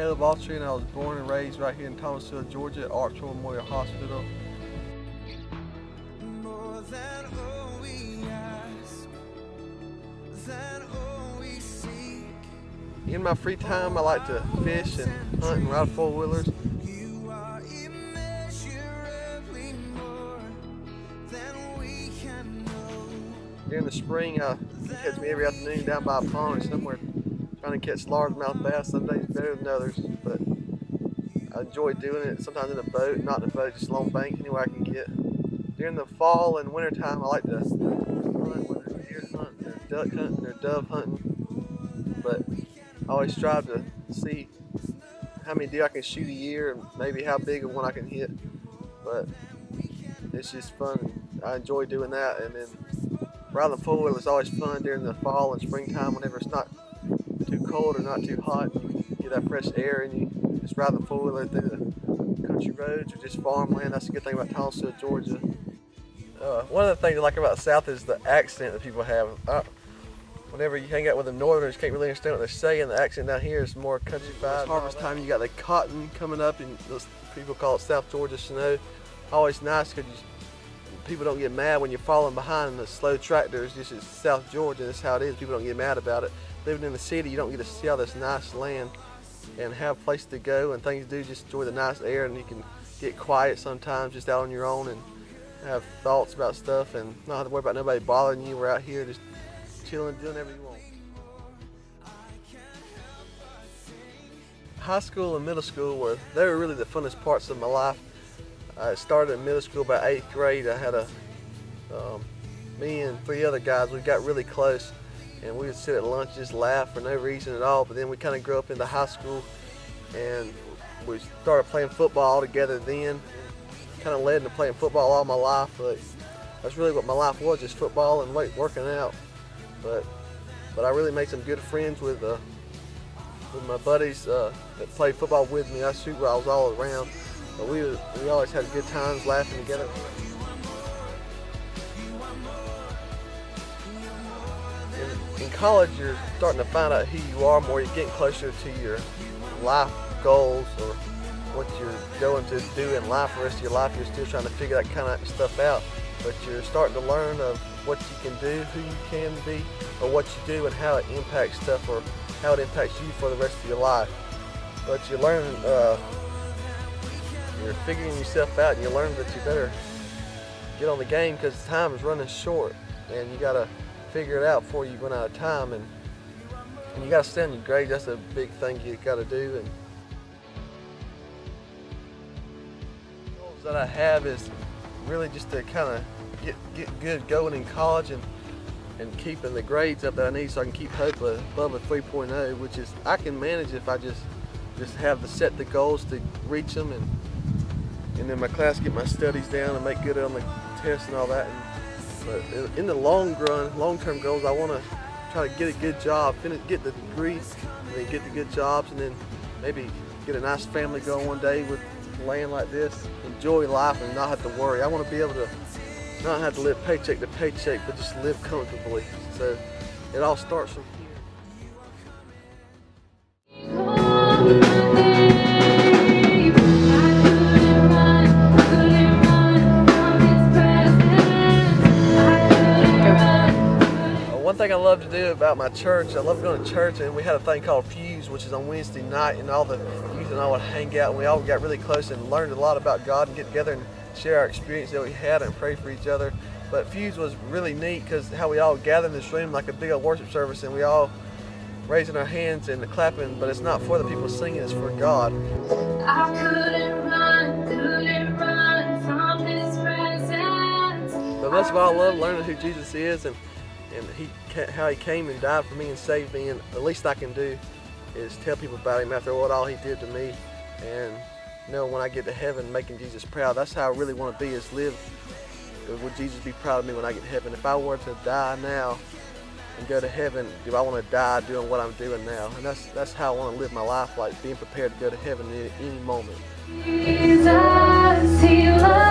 Caleb Autry, and I was born and raised right here in Thomasville, Georgia, at Archwell Memorial Hospital. More than all we ask, than all we seek. In my free time, I like to fish and hunt and ride four-wheelers. You are immeasurably more than we can know. During the spring, you catch me every afternoon down by a pond or somewhere trying to catch largemouth bass. Some days better than others, but I enjoy doing it. Sometimes in a boat, not in a boat, just along bank, anywhere I can get. During the fall and winter time, I like to hunt, whether it's deer hunting or duck hunting or dove hunting. But I always strive to see how many deer I can shoot a year and maybe how big of one I can hit. But it's just fun. I enjoy doing that. And then riding the four-wheeler is always fun during the fall and springtime whenever it's not too cold or not too hot. You get that fresh air and you just ride the four-wheeler through the country roads or just farmland. That's a good thing about Thomasville, Georgia. One of the things I like about the South is the accent that people have. Whenever you hang out with the Northerners, you can't really understand what they're saying. The accent down here is more countrified. It's harvest time, you got the cotton coming up, and those people call it South Georgia snow. Always nice because people don't get mad when you're falling behind the slow tractors. This is South Georgia, that's how it is. People don't get mad about it. Living in the city, you don't get to see all this nice land and have a place to go and things to do. Just enjoy the nice air, and you can get quiet sometimes just out on your own and have thoughts about stuff and not have to worry about nobody bothering you. We're out here just chilling, doing whatever you want. High school and middle school they were really the funnest parts of my life. I started in middle school by 8th grade. I had me and 3 other guys, we got really close, and we would sit at lunch just laugh for no reason at all. But then we kind of grew up into high school and we started playing football together then. Kind of led into playing football all my life. But that's really what my life was, just football and working out. But I really made some good friends with my buddies that played football with me. I shoot where I was all around. But we always had good times laughing together. In college, you're starting to find out who you are more. You're getting closer to your life goals or what you're going to do in life for the rest of your life. You're still trying to figure that kind of stuff out. But you're starting to learn of what you can do, who you can be, or what you do and how it impacts stuff or how it impacts you for the rest of your life. But you learn, you're figuring yourself out, and you learn that you better get on the game because time is running short and you got to figure it out before you run out of time. And you got to stay on your grades. That's a big thing you got to do. And the goals that I have is really just to kind of get good going in college and keeping the grades up that I need so I can keep hope above a 3.0, which is I can manage if I just have set the goals to reach them, and then my class get my studies down and make good on the tests and all that. But in the long run, long-term goals, I want to try to get a good job, get the degree, and then get the good jobs, and then maybe get a nice family going one day with land like this, enjoy life and not have to worry. I want to be able to not have to live paycheck to paycheck, but just live comfortably. So it all starts from One thing I love to do about my church, I love going to church, and we had a thing called Fuse, which is on Wednesday night, and all the youth and I would hang out, and we all got really close and learned a lot about God and get together and share our experience that we had and pray for each other. But Fuse was really neat because how we all gather in this room like a big old worship service, and we all raising our hands and clapping, but it's not for the people singing, it's for God. I couldn't run from His presence. But most of all, I love learning who Jesus is and how He came and died for me and saved me, and the least I can do is tell people about Him after what all He did to me, and when I get to heaven, making Jesus proud. That's how I really want to be, is live. Would Jesus be proud of me when I get to heaven? If I were to die now and go to heaven, do I want to die doing what I'm doing now? And that's how I want to live my life, like being prepared to go to heaven at any moment. Jesus, He loves